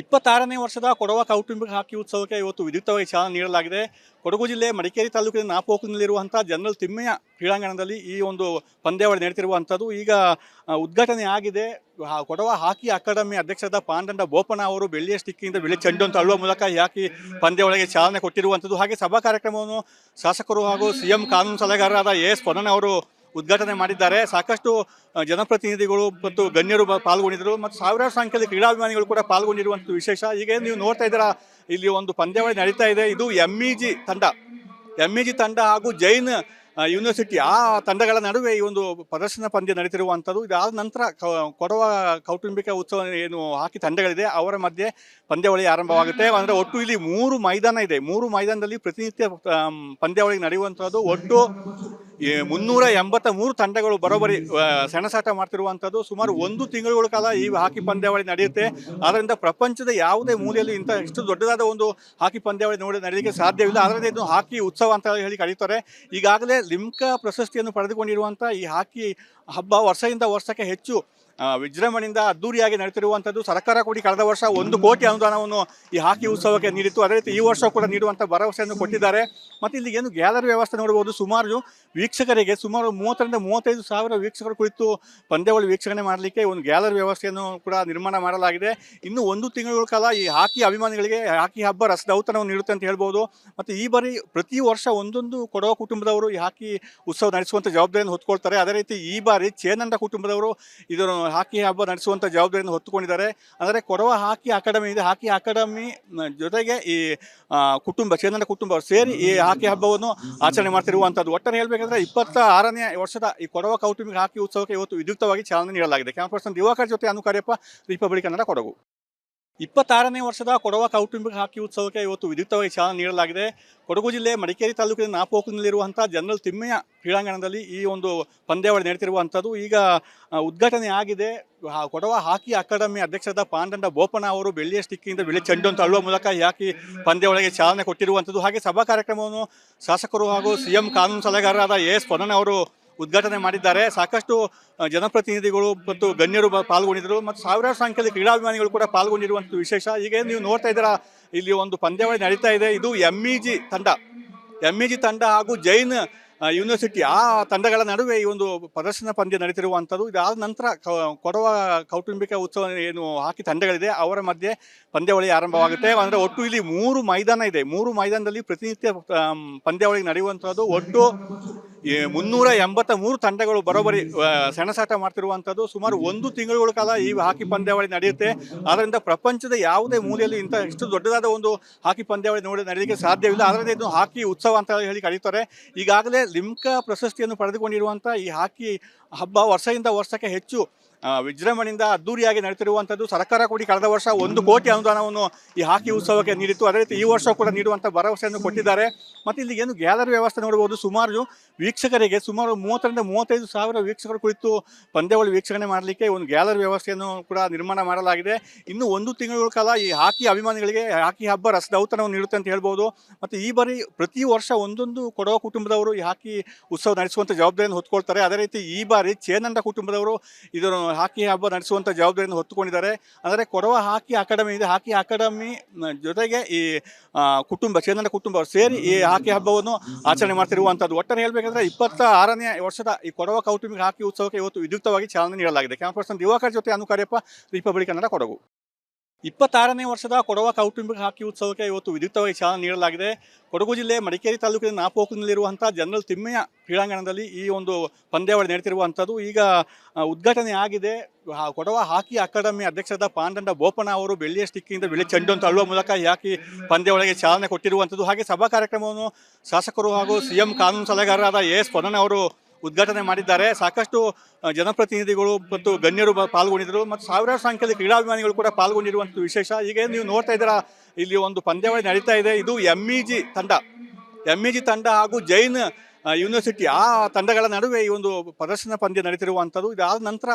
26ನೇ ವರ್ಷದ ಕೊಡವ ಕೌಟುಂಬಿಕ ಹಾಕಿ ಉತ್ಸವಕ್ಕೆ ಇವತ್ತು ವಿದ್ಯುಕ್ತವಾಗಿ ಚಾಲನೆ ನೀಡಲಾಗಿದೆ. ಕೊಡಗು ಜಿಲ್ಲೆ ಮಡಿಕೇರಿ ತಾಲೂಕಿನ ನಾಪೋಕ್ಲಿನಲ್ಲಿರುವಂಥ ಜನರಲ್ ತಿಮ್ಮಯ್ಯ ಕ್ರೀಡಾಂಗಣದಲ್ಲಿ ಈ ಒಂದು ಪಂದ್ಯಾವಳಿ ನಡೆಯುತ್ತಿರುವಂಥದ್ದು ಈಗ ಉದ್ಘಾಟನೆ ಆಗಿದೆ. ಕೊಡವ ಹಾಕಿ ಅಕಾಡೆಮಿ ಅಧ್ಯಕ್ಷರಾದ ಪಾಂಡಂಡ ಬೋಪಣ್ಣ ಅವರು ಬೆಳ್ಳಿಯ ಸ್ಟಿಕ್ಕಿಂದ ಬೆಳ್ಳಿ ಚೆಂಡು ಅಂತ ಅಳುವ ಮೂಲಕ ಈ ಹಾಕಿ ಪಂದ್ಯಾವಳಿಗೆ ಚಾಲನೆ ಕೊಟ್ಟಿರುವಂಥದ್ದು. ಹಾಗೆ ಸಭಾ ಕಾರ್ಯಕ್ರಮವನ್ನು ಶಾಸಕರು ಹಾಗೂ ಸಿಎಂ ಕಾನೂನು ಸಲಹೆಗಾರರಾದ ಎಸ್ ಪೊನ್ನಣ್ಣ ಅವರು ಉದ್ಘಾಟನೆ ಮಾಡಿದ್ದಾರೆ. ಸಾಕಷ್ಟು ಜನಪ್ರತಿನಿಧಿಗಳು ಮತ್ತು ಗಣ್ಯರು ಪಾಲ್ಗೊಂಡಿದ್ದರು ಮತ್ತು ಸಾವಿರಾರು ಸಂಖ್ಯೆಯಲ್ಲಿ ಕ್ರೀಡಾಭಿಮಾನಿಗಳು ಕೂಡ ಪಾಲ್ಗೊಂಡಿರುವಂಥದ್ದು ವಿಶೇಷ. ಈಗ ನೀವು ನೋಡ್ತಾ ಇದ್ದೀರಾ, ಇಲ್ಲಿ ಒಂದು ಪಂದ್ಯಾವಳಿ ನಡೀತಾ ಇದೆ. ಇದು ಎಂಇಜಿ ತಂಡ ಹಾಗೂ ಜೈನ್ ಯೂನಿವರ್ಸಿಟಿ ಆ ತಂಡಗಳ ನಡುವೆ ಈ ಒಂದು ಪ್ರದರ್ಶನ ಪಂದ್ಯ ನಡೀತಿರುವಂಥದ್ದು. ಇದಾದ ನಂತರ ಕೊಡವ ಕೌಟುಂಬಿಕ ಉತ್ಸವ ಏನು ಹಾಕಿ ತಂಡಗಳಿದೆ ಅವರ ಮಧ್ಯೆ ಪಂದ್ಯಾವಳಿ ಆರಂಭವಾಗುತ್ತೆ. ಅಂದರೆ ಒಟ್ಟು ಇಲ್ಲಿ 3 ಮೈದಾನ ಇದೆ. 3 ಮೈದಾನದಲ್ಲಿ ಪ್ರತಿನಿತ್ಯ ಪಂದ್ಯಾವಳಿ ನಡೆಯುವಂಥದ್ದು. ಒಟ್ಟು 383 ತಂಡಗಳು ಬರೋಬ್ಬರಿ ಸೆಣಸಾಟ ಮಾಡ್ತಿರುವಂಥದ್ದು. ಸುಮಾರು 1 ತಿಂಗಳುಗಳ ಕಾಲ ಈ ಹಾಕಿ ಪಂದ್ಯಾವಳಿ ನಡೆಯುತ್ತೆ. ಆದ್ದರಿಂದ ಪ್ರಪಂಚದ ಯಾವುದೇ ಮೂಲೆಯಲ್ಲಿ ಇಂಥ ಇಷ್ಟು ದೊಡ್ಡದಾದ ಒಂದು ಹಾಕಿ ಪಂದ್ಯಾವಳಿ ನಡೆಯಲಿಕ್ಕೆ ಸಾಧ್ಯವಿಲ್ಲ. ಆದ್ದರಿಂದ ಇದು ಹಾಕಿ ಉತ್ಸವ ಅಂತ ಹೇಳಿ ಕರೀತಾರೆ. ಈಗಾಗಲೇ ಲಿಮ್ಕಾ ಪ್ರಶಸ್ತಿಯನ್ನು ಪಡೆದುಕೊಂಡಿರುವಂಥ ಈ ಹಾಕಿ ಹಬ್ಬ ವರ್ಷದಿಂದ ವರ್ಷಕ್ಕೆ ಹೆಚ್ಚು ವಿಜೃಂಭಣೆಯಿಂದ ಅದ್ದೂರಿಯಾಗಿ ನಡೆಯುತ್ತಿರುವಂಥದ್ದು. ಸರ್ಕಾರ ಕೂಡ ಕಳೆದ ವರ್ಷ 1 ಕೋಟಿ ಅನುದಾನವನ್ನು ಈ ಹಾಕಿ ಉತ್ಸವಕ್ಕೆ ನೀಡಿತ್ತು. ಅದೇ ರೀತಿ ಈ ವರ್ಷ ಕೂಡ ನೀಡುವಂಥ ಭರವಸೆಯನ್ನು ಕೊಟ್ಟಿದ್ದಾರೆ. ಮತ್ತು ಇಲ್ಲಿ ಏನು ಗ್ಯಾಲರಿ ವ್ಯವಸ್ಥೆ ನೋಡಬಹುದು. ಸುಮಾರು ವೀಕ್ಷಕರಿಗೆ ಸುಮಾರು 30ರಿಂದ 35 ಸಾವಿರ ವೀಕ್ಷಕರು ಕುಳಿತು ಪಂದ್ಯಾವಳಿ ವೀಕ್ಷಣೆ ಮಾಡಲಿಕ್ಕೆ ಒಂದು ಗ್ಯಾಲರಿ ವ್ಯವಸ್ಥೆಯನ್ನು ಕೂಡ ನಿರ್ಮಾಣ ಮಾಡಲಾಗಿದೆ. ಇನ್ನು 1 ತಿಂಗಳ ಕಾಲ ಈ ಹಾಕಿ ಅಭಿಮಾನಿಗಳಿಗೆ ಹಾಕಿ ಹಬ್ಬ ರಸದೌತಣವನ್ನು ನೀಡುತ್ತೆ ಅಂತ ಹೇಳ್ಬೋದು. ಮತ್ತು ಈ ಬಾರಿ ಪ್ರತಿ ವರ್ಷ ಒಂದೊಂದು ಕೊಡವ ಕುಟುಂಬದವರು ಈ ಹಾಕಿ ಉತ್ಸವ ನಡೆಸುವಂಥ ಜವಾಬ್ದಾರಿಯನ್ನು ಹೊತ್ತುಕೊಳ್ತಾರೆ. ಅದೇ ರೀತಿ ಈ ಬಾರಿ ಚೇನಂಡ ಕುಟುಂಬದವರು ಇದನ್ನು ಹಾಕಿ ಹಬ್ಬ ನಡೆಸುವಂಥ ಜವಾಬ್ದಾರಿಯನ್ನು ಹೊತ್ತುಕೊಂಡಿದ್ದಾರೆ. ಅಂದರೆ ಕೊಡವ ಹಾಕಿ ಅಕಾಡೆಮಿ ಇದೆ. ಹಾಕಿ ಅಕಾಡೆಮಿ ಜೊತೆಗೆ ಈ ಚೇನಂಡ ಕುಟುಂಬ ಸೇರಿ ಈ ಹಾಕಿ ಹಬ್ಬವನ್ನು ಆಚರಣೆ ಮಾಡ್ತಿರುವಂಥದ್ದು. ಒಟ್ಟಾರೆ ಹೇಳಬೇಕಂದ್ರೆ 26ನೇ ವರ್ಷದ ಈ ಕೊಡವ ಕೌಟುಂಬಿಕ ಹಾಕಿ ಉತ್ಸವಕ್ಕೆ ಇವತ್ತು ವಿದ್ಯುಕ್ತವಾಗಿ ಚಾಲನೆ ನೀಡಲಾಗಿದೆ. ಕ್ಯಾಮರಾ ಪರ್ಸನ್ ದಿವಾಕರ್ ಜೊತೆ ಅನುಕಾರ್ಯಪ್ಪ, ರಿಪಬ್ಲಿಕ್ ಕನ್ನಡ, ಕೊಡಗು. 26ನೇ ವರ್ಷದ ಕೊಡವ ಕೌಟುಂಬಿಕ ಹಾಕಿ ಉತ್ಸವಕ್ಕೆ ಇವತ್ತು ವಿದ್ಯುಕ್ತವಾಗಿ ಚಾಲನೆ ನೀಡಲಾಗಿದೆ. ಕೊಡಗು ಜಿಲ್ಲೆ ಮಡಿಕೇರಿ ತಾಲೂಕಿನ ನಾಪೋಕ್ಲಿನಲ್ಲಿರುವಂಥ ಜನರಲ್ ತಿಮ್ಮಯ್ಯ ಕ್ರೀಡಾಂಗಣದಲ್ಲಿ ಈ ಒಂದು ಪಂದ್ಯಾವಳಿ ನಡೆಯುತ್ತಿರುವಂಥದ್ದು ಈಗ ಉದ್ಘಾಟನೆ ಆಗಿದೆ. ಕೊಡವ ಹಾಕಿ ಅಕಾಡೆಮಿ ಅಧ್ಯಕ್ಷರಾದ ಪಾಂಡಂಡ ಬೋಪಣ್ಣ ಅವರು ಬೆಳ್ಳಿಯ ಸ್ಟಿಕ್ಕಿಂದ ಬೆಳ್ಳಿ ಚೆಂಡು ಅಂತ ಅಳುವ ಮೂಲಕ ಈ ಹಾಕಿ ಪಂದ್ಯಾವಳಿಗೆ ಚಾಲನೆ ಕೊಟ್ಟಿರುವಂಥದ್ದು. ಹಾಗೆ ಸಭಾ ಕಾರ್ಯಕ್ರಮವನ್ನು ಶಾಸಕರು ಹಾಗೂ ಸಿಎಂ ಕಾನೂನು ಸಲಹೆಗಾರರಾದ ಎಸ್ ಪೊನ್ನಣ್ಣ ಅವರು ಉದ್ಘಾಟನೆ ಮಾಡಿದ್ದಾರೆ. ಸಾಕಷ್ಟು ಜನಪ್ರತಿನಿಧಿಗಳು ಮತ್ತು ಗಣ್ಯರು ಪಾಲ್ಗೊಂಡಿದ್ದರು ಮತ್ತು ಸಾವಿರಾರು ಸಂಖ್ಯೆಯಲ್ಲಿ ಕ್ರೀಡಾಭಿಮಾನಿಗಳು ಕೂಡ ಪಾಲ್ಗೊಂಡಿರುವಂಥದ್ದು ವಿಶೇಷ. ಈಗ ನೀವು ನೋಡ್ತಾ ಇದ್ದೀರಾ, ಇಲ್ಲಿ ಒಂದು ಪಂದ್ಯಾವಳಿ ನಡೀತಾ ಇದೆ. ಇದು ಎಂಇಜಿ ತಂಡ ಹಾಗೂ ಜೈನ್ ಯೂನಿವರ್ಸಿಟಿ ಆ ತಂಡಗಳ ನಡುವೆ ಈ ಒಂದು ಪ್ರದರ್ಶನ ಪಂದ್ಯ ನಡೀತಿರುವಂಥದ್ದು. ಇದಾದ ನಂತರ ಕೊಡವ ಕೌಟುಂಬಿಕ ಉತ್ಸವ ಏನು ಹಾಕಿ ತಂಡಗಳಿದೆ ಅವರ ಮಧ್ಯೆ ಪಂದ್ಯಾವಳಿ ಆರಂಭವಾಗುತ್ತೆ. ಅಂದರೆ ಒಟ್ಟು ಇಲ್ಲಿ 3 ಮೈದಾನ ಇದೆ. 3 ಮೈದಾನದಲ್ಲಿ ಪ್ರತಿನಿತ್ಯ ಪಂದ್ಯಾವಳಿ ನಡೆಯುವಂಥದ್ದು. ಒಟ್ಟು 383 ತಂಡಗಳು ಬರೋಬ್ಬರಿ ಸೆಣಸಾಟ ಮಾಡ್ತಿರುವಂಥದ್ದು. ಸುಮಾರು 1 ತಿಂಗಳುಗಳ ಕಾಲ ಈ ಹಾಕಿ ಪಂದ್ಯಾವಳಿ ನಡೆಯುತ್ತೆ. ಆದ್ದರಿಂದ ಪ್ರಪಂಚದ ಯಾವುದೇ ಮೂಲೆಯಲ್ಲಿ ಇಂಥ ಇಷ್ಟು ದೊಡ್ಡದಾದ ಒಂದು ಹಾಕಿ ಪಂದ್ಯಾವಳಿ ನಡೆಯಲಿಕ್ಕೆ ಸಾಧ್ಯವಿಲ್ಲ. ಆದ್ದರಿಂದ ಇದು ಹಾಕಿ ಉತ್ಸವ ಅಂತ ಹೇಳಿ ಕರೀತಾರೆ. ಈಗಾಗಲೇ ಲಿಮ್ಕಾ ಪ್ರಶಸ್ತಿಯನ್ನು ಪಡೆದುಕೊಂಡಿರುವಂಥ ಈ ಹಾಕಿ ಹಬ್ಬ ವರ್ಷದಿಂದ ವರ್ಷಕ್ಕೆ ಹೆಚ್ಚು ವಿಜೃಂಭಣೆಯಿಂದ ಅದ್ದೂರಿಯಾಗಿ ನಡೆಯುತ್ತಿರುವಂಥದ್ದು. ಸರ್ಕಾರ ಕೂಡ ಕಳೆದ ವರ್ಷ 1 ಕೋಟಿ ಅನುದಾನವನ್ನು ಈ ಹಾಕಿ ಉತ್ಸವಕ್ಕೆ ನೀಡಿತ್ತು. ಅದೇ ರೀತಿ ಈ ವರ್ಷ ಕೂಡ ನೀಡುವಂಥ ಭರವಸೆಯನ್ನು ಕೊಟ್ಟಿದ್ದಾರೆ. ಮತ್ತು ಇಲ್ಲಿ ಏನು ಗ್ಯಾಲರಿ ವ್ಯವಸ್ಥೆ ನೋಡಬಹುದು. ಸುಮಾರು ವೀಕ್ಷಕರಿಗೆ ಸುಮಾರು 30ರಿಂದ 35 ಸಾವಿರ ವೀಕ್ಷಕರು ಕುಳಿತು ಪಂದ್ಯಾವಳಿ ವೀಕ್ಷಣೆ ಮಾಡಲಿಕ್ಕೆ ಒಂದು ಗ್ಯಾಲರಿ ವ್ಯವಸ್ಥೆಯನ್ನು ಕೂಡ ನಿರ್ಮಾಣ ಮಾಡಲಾಗಿದೆ. ಇನ್ನು 1 ತಿಂಗಳ ಕಾಲ ಈ ಹಾಕಿ ಅಭಿಮಾನಿಗಳಿಗೆ ಹಾಕಿ ಹಬ್ಬ ರಸದೌತಣವನ್ನು ನೀಡುತ್ತೆ ಅಂತ ಹೇಳ್ಬೋದು. ಮತ್ತು ಈ ಬಾರಿ ಪ್ರತಿ ವರ್ಷ ಒಂದೊಂದು ಕೊಡವ ಕುಟುಂಬದವರು ಈ ಹಾಕಿ ಉತ್ಸವ ನಡೆಸುವಂಥ ಜವಾಬ್ದಾರಿಯನ್ನು ಹೊತ್ತುಕೊಳ್ತಾರೆ. ಅದೇ ರೀತಿ ಈ ಬಾರಿ ಚೇನಂಡ ಕುಟುಂಬದವರು ಇದನ್ನು ಹಾಕಿ ಹಬ್ಬ ನಡೆಸುವಂಥ ಜವಾಬ್ದಾರಿಯನ್ನು ಹೊತ್ತುಕೊಂಡಿದ್ದಾರೆ. ಅಂದರೆ ಕೊಡವ ಹಾಕಿ ಅಕಾಡೆಮಿ ಇದೆ. ಹಾಕಿ ಅಕಾಡೆಮಿ ಜೊತೆಗೆ ಈ ಚೇನಂಡ ಕುಟುಂಬ ಸೇರಿ ಈ ಹಾಕಿ ಹಬ್ಬವನ್ನು ಆಚರಣೆ ಮಾಡ್ತಿರುವಂಥದ್ದು. ಒಟ್ಟಾರೆ ಹೇಳಬೇಕಂದ್ರೆ 26ನೇ ವರ್ಷದ ಈ ಕೊಡವ ಕೌಟುಂಬಿಕ ಹಾಕಿ ಉತ್ಸವಕ್ಕೆ ಇವತ್ತು ವಿದ್ಯುಕ್ತವಾಗಿ ಚಾಲನೆ ನೀಡಲಾಗಿದೆ. ಕ್ಯಾಮರಾ ಪರ್ಸನ್ ದಿವಾಕರ್ ಜೊತೆ ಅನುಕಾರ್ಯಪ್ಪ, ರಿಪಬ್ಲಿಕ್ ಕನ್ನಡ, ಕೊಡಗು. 26ನೇ ವರ್ಷದ ಕೊಡವ ಕೌಟುಂಬಿಕ ಹಾಕಿ ಉತ್ಸವಕ್ಕೆ ಇವತ್ತು ವಿದ್ಯುಕ್ತವಾಗಿ ಚಾಲನೆ ನೀಡಲಾಗಿದೆ. ಕೊಡಗು ಜಿಲ್ಲೆ ಮಡಿಕೇರಿ ತಾಲೂಕಿನ ನಾಪೋಕ್ಲಿನಲ್ಲಿರುವಂಥ ಜನರಲ್ ತಿಮ್ಮಯ್ಯ ಕ್ರೀಡಾಂಗಣದಲ್ಲಿ ಈ ಒಂದು ಪಂದ್ಯಾವಳಿ ನಡೆಯುತ್ತಿರುವಂಥದ್ದು ಈಗ ಉದ್ಘಾಟನೆ ಆಗಿದೆ. ಕೊಡವ ಹಾಕಿ ಅಕಾಡೆಮಿ ಅಧ್ಯಕ್ಷರಾದ ಪಾಂಡಂಡ ಬೋಪಣ್ಣ ಅವರು ಬೆಳ್ಳಿಯ ಸ್ಟಿಕ್ಕಿಂದ ಬೆಳ್ಳಿ ಚೆಂಡು ಅಂತ ಅಳುವ ಮೂಲಕ ಈ ಹಾಕಿ ಪಂದ್ಯಾವಳಿಗೆ ಚಾಲನೆ ಕೊಟ್ಟಿರುವಂಥದ್ದು. ಹಾಗೆ ಸಭಾ ಕಾರ್ಯಕ್ರಮವನ್ನು ಶಾಸಕರು ಹಾಗೂ ಸಿಎಂ ಕಾನೂನು ಸಲಹೆಗಾರರಾದ ಎಸ್ ಪೊನ್ನಣ್ಣ ಅವರು ಉದ್ಘಾಟನೆ ಮಾಡಿದ್ದಾರೆ. ಸಾಕಷ್ಟು ಜನಪ್ರತಿನಿಧಿಗಳು ಮತ್ತು ಗಣ್ಯರು ಪಾಲ್ಗೊಂಡಿದ್ದರು ಮತ್ತು ಸಾವಿರಾರು ಸಂಖ್ಯೆಯಲ್ಲಿ ಕ್ರೀಡಾಭಿಮಾನಿಗಳು ಕೂಡ ಪಾಲ್ಗೊಂಡಿರುವಂಥದ್ದು ವಿಶೇಷ. ಈಗ ನೀವು ನೋಡ್ತಾ ಇದ್ದೀರಾ, ಇಲ್ಲಿ ಒಂದು ಪಂದ್ಯಾವಳಿ ನಡೀತಾ ಇದೆ. ಇದು ಎಂಇಜಿ ತಂಡ ಹಾಗೂ ಜೈನ್ ಯೂನಿವರ್ಸಿಟಿ ಆ ತಂಡಗಳ ನಡುವೆ ಈ ಒಂದು ಪ್ರದರ್ಶನ ಪಂದ್ಯ ನಡೀತಿರುವಂಥದ್ದು. ಇದಾದ ನಂತರ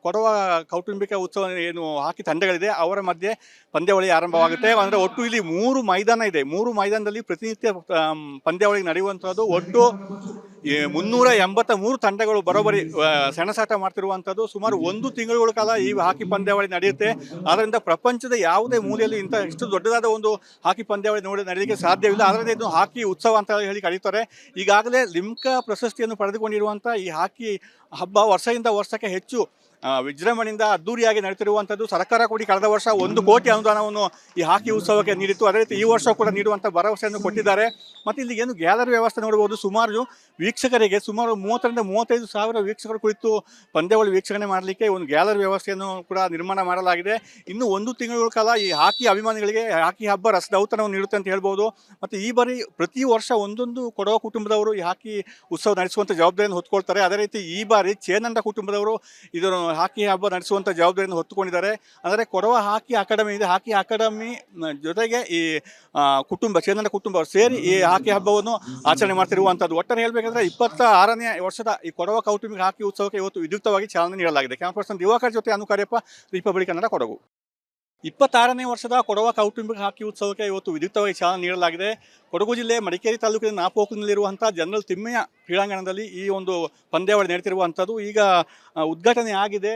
ಕೊಡವ ಕೌಟುಂಬಿಕ ಉತ್ಸವ ಏನು ಹಾಕಿ ತಂಡಗಳಿದೆ ಅವರ ಮಧ್ಯೆ ಪಂದ್ಯಾವಳಿ ಆರಂಭವಾಗುತ್ತೆ. ಅಂದರೆ ಒಟ್ಟು ಇಲ್ಲಿ 3 ಮೈದಾನ ಇದೆ. 3 ಮೈದಾನದಲ್ಲಿ ಪ್ರತಿನಿತ್ಯ ಪಂದ್ಯಾವಳಿ ನಡೆಯುವಂಥದ್ದು. ಒಟ್ಟು 383 ತಂಡಗಳು ಬರೋಬ್ಬರಿ ಸೆಣಸಾಟ ಮಾಡ್ತಿರುವಂಥದ್ದು. ಸುಮಾರು ಒಂದು ತಿಂಗಳುಗಳ ಕಾಲ ಈ ಹಾಕಿ ಪಂದ್ಯಾವಳಿ ನಡೆಯುತ್ತೆ. ಆದ್ದರಿಂದ ಪ್ರಪಂಚದ ಯಾವುದೇ ಮೂಲೆಯಲ್ಲಿ ಇಷ್ಟು ದೊಡ್ಡದಾದ ಒಂದು ಹಾಕಿ ಪಂದ್ಯಾವಳಿ ನಡೆಯಲಿಕ್ಕೆ ಸಾಧ್ಯವಿಲ್ಲ. ಅದರಿಂದ ಇದು ಹಾಕಿ ಉತ್ಸವ ಅಂತ ಹೇಳಿ ಕರೀತಾರೆ. ಈಗಾಗಲೇ ಲಿಮ್ಕಾ ಪ್ರಶಸ್ತಿಯನ್ನು ಪಡೆದುಕೊಂಡಿರುವಂಥ ಈ ಹಾಕಿ ಹಬ್ಬ ವರ್ಷದಿಂದ ವರ್ಷಕ್ಕೆ ಹೆಚ್ಚು ವಿಜೃಂಭಣೆಯಿಂದ ಅದ್ದೂರಿಯಾಗಿ ನಡೆಯುತ್ತಿರುವಂಥದ್ದು. ಸರ್ಕಾರ ಕೂಡ ಕಳೆದ ವರ್ಷ 1 ಕೋಟಿ ಅನುದಾನವನ್ನು ಈ ಹಾಕಿ ಉತ್ಸವಕ್ಕೆ ನೀಡಿತ್ತು. ಅದೇ ರೀತಿ ಈ ವರ್ಷ ಕೂಡ ನೀಡುವಂಥ ಭರವಸೆಯನ್ನು ಕೊಟ್ಟಿದ್ದಾರೆ. ಮತ್ತು ಇಲ್ಲಿ ಏನು ಗ್ಯಾಲರಿ ವ್ಯವಸ್ಥೆ ನೋಡಬಹುದು. ಸುಮಾರು ವೀಕ್ಷಕರಿಗೆ ಸುಮಾರು 30ರಿಂದ 35 ಸಾವಿರ ವೀಕ್ಷಕರು ಕುಳಿತು ಪಂದ್ಯಾವಳಿ ವೀಕ್ಷಣೆ ಮಾಡಲಿಕ್ಕೆ ಒಂದು ಗ್ಯಾಲರಿ ವ್ಯವಸ್ಥೆಯನ್ನು ಕೂಡ ನಿರ್ಮಾಣ ಮಾಡಲಾಗಿದೆ. ಇನ್ನು 1 ತಿಂಗಳ ಕಾಲ ಈ ಹಾಕಿ ಅಭಿಮಾನಿಗಳಿಗೆ ಹಾಕಿ ಹಬ್ಬ ರಸದೌತಣವನ್ನು ನೀಡುತ್ತೆ ಅಂತ ಹೇಳ್ಬೋದು. ಮತ್ತು ಈ ಬಾರಿ ಪ್ರತಿ ವರ್ಷ ಒಂದೊಂದು ಕೊಡವ ಕುಟುಂಬದವರು ಈ ಹಾಕಿ ಉತ್ಸವ ನಡೆಸುವಂಥ ಜವಾಬ್ದಾರಿಯನ್ನು ಹೊತ್ತುಕೊಳ್ತಾರೆ. ಅದೇ ರೀತಿ ಈ ಬಾರಿ ಚೇನಂಡ ಕುಟುಂಬದವರು ಇದನ್ನು ಹಾಕಿ ಹಬ್ಬ ನಡೆಸುವಂಥ ಜವಾಬ್ದಾರಿಯನ್ನು ಹೊತ್ತುಕೊಂಡಿದ್ದಾರೆ. ಅಂದರೆ ಕೊಡವ ಹಾಕಿ ಅಕಾಡೆಮಿ ಇದೆ. ಹಾಕಿ ಅಕಾಡೆಮಿ ಜೊತೆಗೆ ಈ ಚೇನಂಡ ಕುಟುಂಬ ಸೇರಿ ಈ ಹಾಕಿ ಹಬ್ಬವನ್ನು ಆಚರಣೆ ಮಾಡ್ತಿರುವಂಥದ್ದು. ಒಟ್ಟಾರೆ ಹೇಳಬೇಕಂದ್ರೆ 26ನೇ ವರ್ಷದ ಈ ಕೊಡವ ಕೌಟುಂಬಿಕ ಹಾಕಿ ಉತ್ಸವಕ್ಕೆ ಇವತ್ತು ವಿದ್ಯುಕ್ತವಾಗಿ ಚಾಲನೆ ನೀಡಲಾಗಿದೆ. ಕ್ಯಾಮರಾ ಪರ್ಸನ್ ದಿವಾಕರ್ ಜೊತೆ ಅನುಕಾರ್ಯಪ್ಪ, ರಿಪಬ್ಲಿಕ್ ಕನ್ನಡ, ಕೊಡಗು. 26ನೇ ವರ್ಷದ ಕೊಡವ ಕೌಟುಂಬಿಕ ಹಾಕಿ ಉತ್ಸವಕ್ಕೆ ಇವತ್ತು ವಿದ್ಯುಕ್ತವಾಗಿ ಚಾಲನೆ ನೀಡಲಾಗಿದೆ. ಕೊಡಗು ಜಿಲ್ಲೆ ಮಡಿಕೇರಿ ತಾಲೂಕಿನ ನಾಪೋಕ್ಲಿನಲ್ಲಿರುವಂಥ ಜನರಲ್ ತಿಮ್ಮಯ್ಯ ಕ್ರೀಡಾಂಗಣದಲ್ಲಿ ಈ ಒಂದು ಪಂದ್ಯಾವಳಿ ನಡೆಯುತ್ತಿರುವಂಥದ್ದು. ಈಗ ಉದ್ಘಾಟನೆ ಆಗಿದೆ.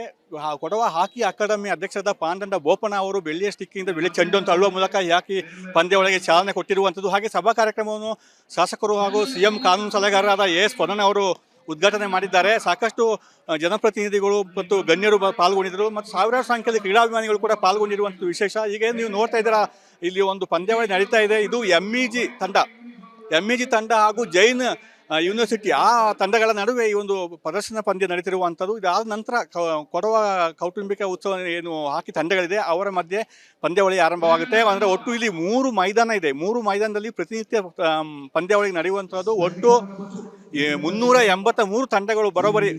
ಕೊಡವ ಹಾಕಿ ಅಕಾಡೆಮಿ ಅಧ್ಯಕ್ಷರಾದ ಪಾಂಡಂಡ ಬೋಪಣ್ಣ ಅವರು ಬೆಳ್ಳಿಯ ಸ್ಟಿಕ್ಕಿಂದ ಬೆಳ್ಳಿ ಚೆಂಡು ಅಂತ ಅಳುವ ಮೂಲಕ ಈ ಹಾಕಿ ಪಂದ್ಯಾವಳಿಗೆ ಚಾಲನೆ ಕೊಟ್ಟಿರುವಂಥದ್ದು. ಹಾಗೆ ಸಭಾ ಕಾರ್ಯಕ್ರಮವನ್ನು ಶಾಸಕರು ಹಾಗೂ ಸಿಎಂ ಕಾನೂನು ಸಲಹೆಗಾರರಾದ ಎಸ್ ಪೊನ್ನಣ್ಣ ಅವರು ಉದ್ಘಾಟನೆ ಮಾಡಿದ್ದಾರೆ. ಸಾಕಷ್ಟು ಜನಪ್ರತಿನಿಧಿಗಳು ಮತ್ತು ಗಣ್ಯರು ಪಾಲ್ಗೊಂಡಿದ್ದರು ಮತ್ತು ಸಾವಿರಾರು ಸಂಖ್ಯೆಯಲ್ಲಿ ಕ್ರೀಡಾಭಿಮಾನಿಗಳು ಕೂಡ ಪಾಲ್ಗೊಂಡಿರುವಂಥ ವಿಶೇಷ. ಈಗ ನೀವು ನೋಡ್ತಾ ಇದ್ದೀರಾ, ಇಲ್ಲಿ ಒಂದು ಪಂದ್ಯಾವಳಿ ನಡೀತಾ ಇದೆ. ಇದು ಎಂಇಜಿ ತಂಡ ಹಾಗೂ ಜೈನ್ ಯೂನಿವರ್ಸಿಟಿ ಆ ತಂಡಗಳ ನಡುವೆ ಈ ಒಂದು ಪ್ರದರ್ಶನ ಪಂದ್ಯ ನಡೀತಿರುವಂಥದ್ದು. ಇದಾದ ನಂತರ ಕೊಡವ ಕೌಟುಂಬಿಕ ಉತ್ಸವ ಏನು ಹಾಕಿ ತಂಡಗಳಿದೆ ಅವರ ಮಧ್ಯೆ ಪಂದ್ಯಾವಳಿ ಆರಂಭವಾಗುತ್ತೆ. ಅಂದರೆ ಒಟ್ಟು ಇಲ್ಲಿ 3 ಮೈದಾನ ಇದೆ. 3 ಮೈದಾನದಲ್ಲಿ ಪ್ರತಿನಿತ್ಯ ಪಂದ್ಯಾವಳಿ ನಡೆಯುವಂಥದ್ದು. ಒಟ್ಟು 383 ತಂಡಗಳು ಬರೋಬ್ಬರಿ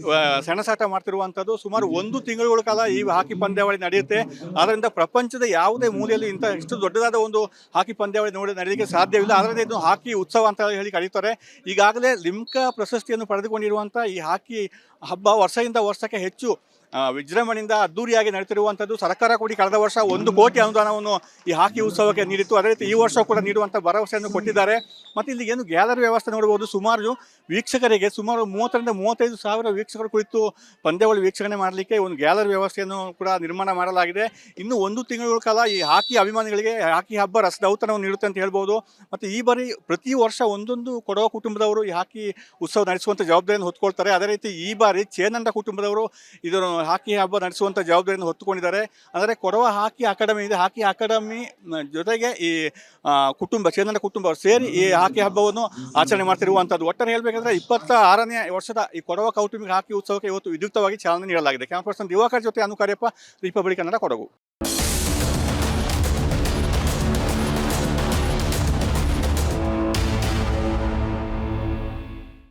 ಸೆಣಸಾಟ ಮಾಡ್ತಿರುವಂಥದ್ದು. ಸುಮಾರು 1 ತಿಂಗಳುಗಳ ಕಾಲ ಈ ಹಾಕಿ ಪಂದ್ಯಾವಳಿ ನಡೆಯುತ್ತೆ. ಆದ್ದರಿಂದ ಪ್ರಪಂಚದ ಯಾವುದೇ ಮೂಲೆಯಲ್ಲಿ ಇಷ್ಟು ದೊಡ್ಡದಾದ ಒಂದು ಹಾಕಿ ಪಂದ್ಯಾವಳಿ ನಡೆಯಲಿಕ್ಕೆ ಸಾಧ್ಯವಿಲ್ಲ. ಅದರಿಂದ ಇದು ಹಾಕಿ ಉತ್ಸವ ಅಂತ ಹೇಳಿ ಕರೀತಾರೆ. ಈಗಾಗಲೇ ಲಿಮ್ಕಾ ಪ್ರಶಸ್ತಿಯನ್ನು ಪಡೆದುಕೊಂಡಿರುವಂಥ ಈ ಹಾಕಿ ಹಬ್ಬ ವರ್ಷದಿಂದ ವರ್ಷಕ್ಕೆ ಹೆಚ್ಚು ವಿಜೃಂಭಣೆಯಿಂದ ಅದ್ದೂರಿಯಾಗಿ ನಡೆಯುತ್ತಿರುವಂಥದ್ದು. ಸರ್ಕಾರ ಕೂಡ ಕಳೆದ ವರ್ಷ 1 ಕೋಟಿ ಅನುದಾನವನ್ನು ಈ ಹಾಕಿ ಉತ್ಸವಕ್ಕೆ ನೀಡಿತ್ತು. ಅದೇ ರೀತಿ ಈ ವರ್ಷ ಕೂಡ ನೀಡುವಂಥ ಭರವಸೆಯನ್ನು ಕೊಟ್ಟಿದ್ದಾರೆ. ಮತ್ತು ಇಲ್ಲಿ ಏನು ಗ್ಯಾಲರಿ ವ್ಯವಸ್ಥೆ ನೋಡಬಹುದು. ಸುಮಾರು ವೀಕ್ಷಕರಿಗೆ ಸುಮಾರು 30ರಿಂದ 35 ಸಾವಿರ ವೀಕ್ಷಕರು ಕುಳಿತು ಪಂದ್ಯಾವಳಿ ವೀಕ್ಷಣೆ ಮಾಡಲಿಕ್ಕೆ ಒಂದು ಗ್ಯಾಲರಿ ವ್ಯವಸ್ಥೆಯನ್ನು ಕೂಡ ನಿರ್ಮಾಣ ಮಾಡಲಾಗಿದೆ. ಇನ್ನು 1 ತಿಂಗಳ ಕಾಲ ಈ ಹಾಕಿ ಅಭಿಮಾನಿಗಳಿಗೆ ಹಾಕಿ ಹಬ್ಬ ರಸದೌತಣವನ್ನು ನೀಡುತ್ತೆ ಅಂತ ಹೇಳ್ಬೋದು. ಮತ್ತು ಈ ಬಾರಿ ಪ್ರತಿ ವರ್ಷ ಒಂದೊಂದು ಕೊಡವ ಕುಟುಂಬದವರು ಈ ಹಾಕಿ ಉತ್ಸವ ನಡೆಸುವಂಥ ಜವಾಬ್ದಾರಿಯನ್ನು ಹೊತ್ತುಕೊಳ್ತಾರೆ. ಅದೇ ರೀತಿ ಈ ಬಾರಿ ಚೇನಂಡ ಕುಟುಂಬದವರು ಇದನ್ನು ಹಾಕಿ ಹಬ್ಬ ನಡೆಸುವಂಥ ಜವಾಬ್ದಾರಿಯನ್ನು ಹೊತ್ತುಕೊಂಡಿದ್ದಾರೆ. ಅಂದರೆ ಕೊಡವ ಹಾಕಿ ಅಕಾಡೆಮಿ ಇದೆ. ಹಾಕಿ ಅಕಾಡೆಮಿ ಜೊತೆಗೆ ಈ ಚೇನಂಡ ಕುಟುಂಬ ಸೇರಿ ಈ ಹಾಕಿ ಹಬ್ಬವನ್ನು ಆಚರಣೆ ಮಾಡ್ತಿರುವಂಥದ್ದು. ಒಟ್ಟಾರೆ ಹೇಳಬೇಕಂದ್ರೆ 26ನೇ ವರ್ಷದ ಈ ಕೊಡವ ಕೌಟುಂಬಿಕ ಹಾಕಿ ಉತ್ಸವಕ್ಕೆ ಇವತ್ತು ವಿದ್ಯುಕ್ತವಾಗಿ ಚಾಲನೆ ನೀಡಲಾಗಿದೆ. ಕ್ಯಾಮರಾ ಪರ್ಸನ್ ದಿವಾಕರ್ ಜೊತೆ ಅನುಕಾರ್ಯಪ್ಪ, ರಿಪಬ್ಲಿಕ್ ಕನ್ನಡ, ಕೊಡಗು.